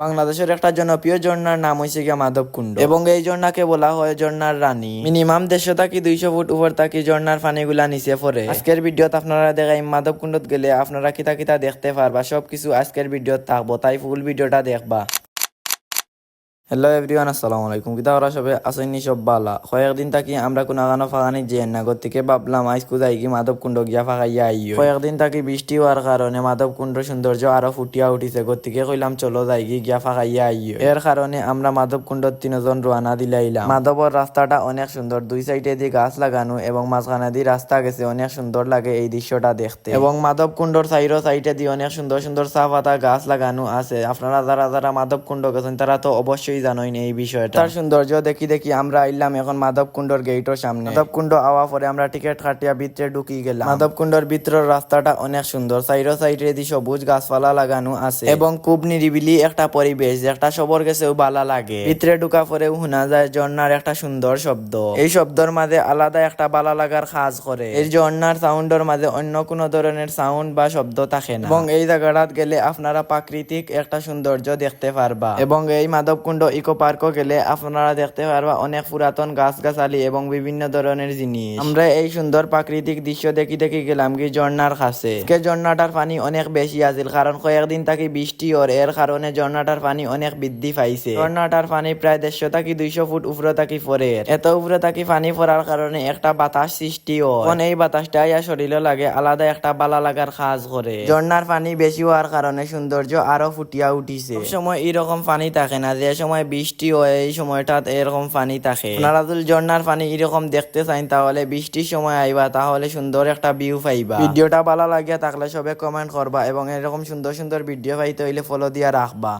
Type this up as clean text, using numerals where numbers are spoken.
বাংলাদেশের একটা জনপ্রিয় ঝর্ণার নাম হয়েছে গিয়া মাধবকুণ্ড এবং এই ঝর্ণাকে বলা হয় ঝর্ণার রানী। মিনিমাম 150 থাকি 200 ফুট উপর থাকি ঝর্ণার পানিগুলা নিচে পড়ে। আজকের ভিডিওত আপনারা দেখাই মাধবকুণ্ডত গেলে আপনারা কিতা কিতা দেখতে পারবা, সবকিছু আজকের ভিডিওত থাকবো, তাই ফুল ভিডিওটা দেখবা। হ্যালো এভরিওয়ান, আসসালামু আলাইকুম। কিতা ওরা সবে আসেননি? সব বালা। কয়েকদিন থাকি আমরা কোনো গানো ফাঁকানি যে নাগর থেকে ভাবলাম আইসকু যাই কি মাধবকুণ্ড গিয়া ফাঁকাইয়া আইও। কয়েকদিন থাকি বৃষ্টি হওয়ার কারণে মাধবকুণ্ড সৌন্দর্য আরো ফুটিয়া উঠিছে। গর থেকে কইলাম চলো যাই গিয়া ফাঁকাইয়া আইও। এর কারণে আমরা মাধবকুণ্ড 3 জন রওনা দিলাইলাম। মাধবর রাস্তাটা অনেক সুন্দর, দুই সাইডে দিয়ে গাছ লাগানো এবং মাঝখানে দিয়ে রাস্তা গেছে, অনেক সুন্দর লাগে এই দৃশ্যটা দেখতে। এবং মাধবকুণ্ডর সাইডে দিয়ে অনেক সুন্দর সুন্দর চা পাতা গাছ লাগানো আছে। আপনারা যারা যারা মাধবকুণ্ড গেছেন তারা তো অবশ্যই জানোই এই বিষয়টা। তার সৌন্দর্য দেখি দেখি আমরা আইলাম এখন মাধবকুণ্ডর গেটের সামনে। মাধবকুণ্ড আওয়া পরে আমরা টিকিট কাটিয়া ভিতরে ঢুকি গেলাম। মাধবকুণ্ডর ভিতরের রাস্তাটা অনেক সুন্দর, সাইডে দিয়ে সবুজ গাছপালা লাগানো আছে এবং খুব নিরিবিলি একটা পরিবেশ, একটা সবর গেছেও ভালো লাগে। ভিতরে ঢুকা পরেও শোনা যায় ঝর্ণার একটা সুন্দর শব্দ। এই শব্দের মাঝে আলাদা একটা ভালো লাগার কাজ করে। এই ঝর্ণার সাউন্ডের মাঝে অন্য কোনো ধরনের সাউন্ড বা শব্দ থাকে না এবং এই জায়গাটাত গেলে আপনারা প্রাকৃতিক একটা সৌন্দর্য দেখতে পারবা। এবং এই মাধবকুণ্ড ইকো পার্কও গেলে আপনারা দেখতে পারবা অনেক পুরাতন গাছগাছালি এবং বিভিন্ন ধরনের জিনিস। আমরা এই সুন্দর প্রাকৃতিক দৃশ্য দেখি দেখি গেলাম কি ঝর্ণার কাছে। ঝর্ণাটার পানি অনেক বেশি আছিল, কারণ কয়েকদিন থাকি বৃষ্টি ওর, এর কারণে ঝর্ণাটার পানি অনেক বৃদ্ধি পাইছে। ঝর্ণাটার পানি প্রায় 150 থাকি 200 ফুট উপরে থাকি পরে। এত উপরে থাকি পানি পড়ার কারণে একটা বাতাস সৃষ্টি হয়। এই বাতাসটা ইয়া শরীরে লাগে, আলাদা একটা বালা লাগার কাজ করে। ঝর্ণার পানি বেশি হওয়ার কারণে সৌন্দর্য আরো ফুটিয়া উঠিছে। সব সময় এরকম পানি থাকে না, যে সময় বৃষ্টি হয় এই সময়টাত এরকম পানি থাকে। আপনারা যদি ঝর্ণার পানি এরকম দেখতে চান তাহলে বৃষ্টির সময় আইবা, তাহলে সুন্দর একটা ভিউ পাইবা। ভিডিওটা ভালো লাগিয়া থাকলে সবে কমেন্ট করবা এবং এরকম সুন্দর সুন্দর ভিডিও পাইতে হইলে ফলো দিয়া রাখবা।